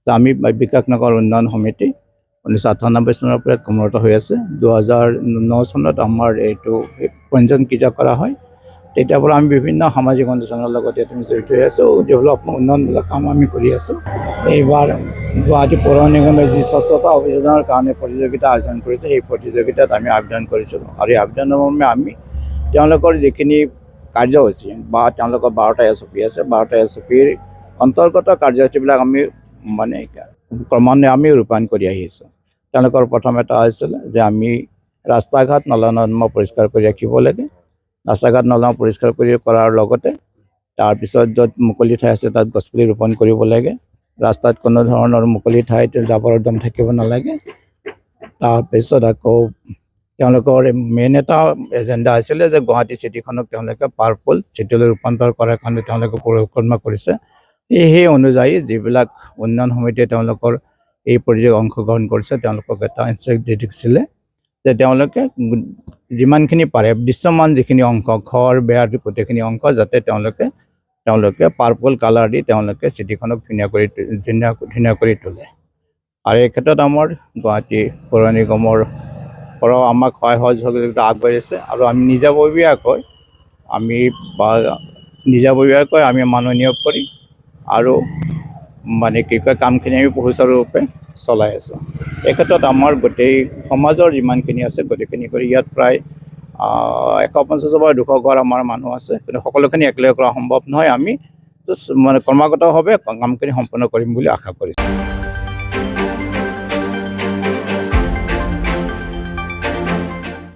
আমি বিকাশনগৰ উন্নয়ন সমিতি 1998 চনৰ পৰা কৰ্মৰত হৈ আছে। 2009 চনত আমাৰ এইটো পঞ্জীকৃত কৰা হয়। তেতিয়াৰ পৰা আমি বিভিন্ন সামাজিক অনুষ্ঠানৰ লগত জড়িত হৈ আছোঁ। ডেভেলপমেণ্ট উন্নয়নমূলক কাম আমি কৰি আছোঁ। এইবাৰ গুৱাহাটী পৌৰ নিগমে যি স্বচ্ছতা অভিযানৰ কাৰণে প্ৰতিযোগিতা আয়োজন কৰিছে, সেই প্ৰতিযোগিতাত আমি আবেদন কৰিছিলোঁ আৰু এই আবেদনৰ মৰ্মে আমি তেওঁলোকৰ যিখিনি কাৰ্যসূচী বা তেওঁলোকৰ 12টা SOP আছে, 12টা SOPৰ অন্তৰ্গত কাৰ্যসূচীবিলাক আমি মানে ক্ৰমান্বয়ে আমি ৰূপায়ণ কৰি আহিছোঁ। তেওঁলোকৰ প্ৰথম এটা আছিল যে আমি ৰাস্তা ঘাট নলা নৰ্দমা পৰিষ্কাৰ কৰি ৰাখিব লাগে। ৰাস্তা ঘাট নলা পৰিষ্কাৰ কৰাৰ লগতে তাৰপিছত য'ত মুকলি ঠাই আছে তাত গছপুলি ৰোপণ কৰিব লাগে। ৰাস্তাত কোনো ধৰণৰ মুকলি ঠাইত জাবৰ দম থাকিব নালাগে। তাৰপিছত আকৌ তেওঁলোকৰ মেইন এটা এজেণ্ডা আছিলে যে গুৱাহাটী চিটিখনক তেওঁলোকে পাৰ্পল চিটিলৈ ৰূপান্তৰ কৰাৰ কাৰণে তেওঁলোকে পৰিকল্পনা কৰিছে। সেই অনুযায়ী যিবিলাক উন্নয়ন সমিতিয়ে তেওঁলোকৰ এই প্ৰতিযোগিতাত অংশগ্ৰহণ কৰিছে তেওঁলোকক এটা ইনষ্ট্ৰাক্ট দিছিলে যে তেওঁলোকে যিমানখিনি পাৰে দৃশ্যমান যিখিনি অংশ ঘৰ বেয়া গোটেইখিনি অংশ যাতে তেওঁলোকে পাৰ্পল কালাৰ দি তেওঁলোকে চিটিখনক ধুনীয়া কৰি তোলে। আৰু এই ক্ষেত্ৰত আমাৰ গুৱাহাটী পৌৰ নিগমৰ পৰাও আমাক সহায় সহযোগিতা আগবাঢ়িছে আৰু আমি নিজাববীয়াকৈ আমি মানুহ নিয়োগ কৰি আৰু মানে কি কয় কামখিনি আমি সুচাৰুৰূপে চলাই আছোঁ। এই ক্ষেত্ৰত আমাৰ গোটেই সমাজৰ যিমানখিনি আছে গোটেইখিনি কৰি ইয়াত প্ৰায় 150 পৰা 200 ঘৰ আমাৰ মানুহ আছে, কিন্তু সকলোখিনি একেলগে কৰা সম্ভৱ নহয়। আমি মানে ক্ৰমাগতভাৱে কামখিনি সম্পন্ন কৰিম বুলি আশা কৰিছোঁ।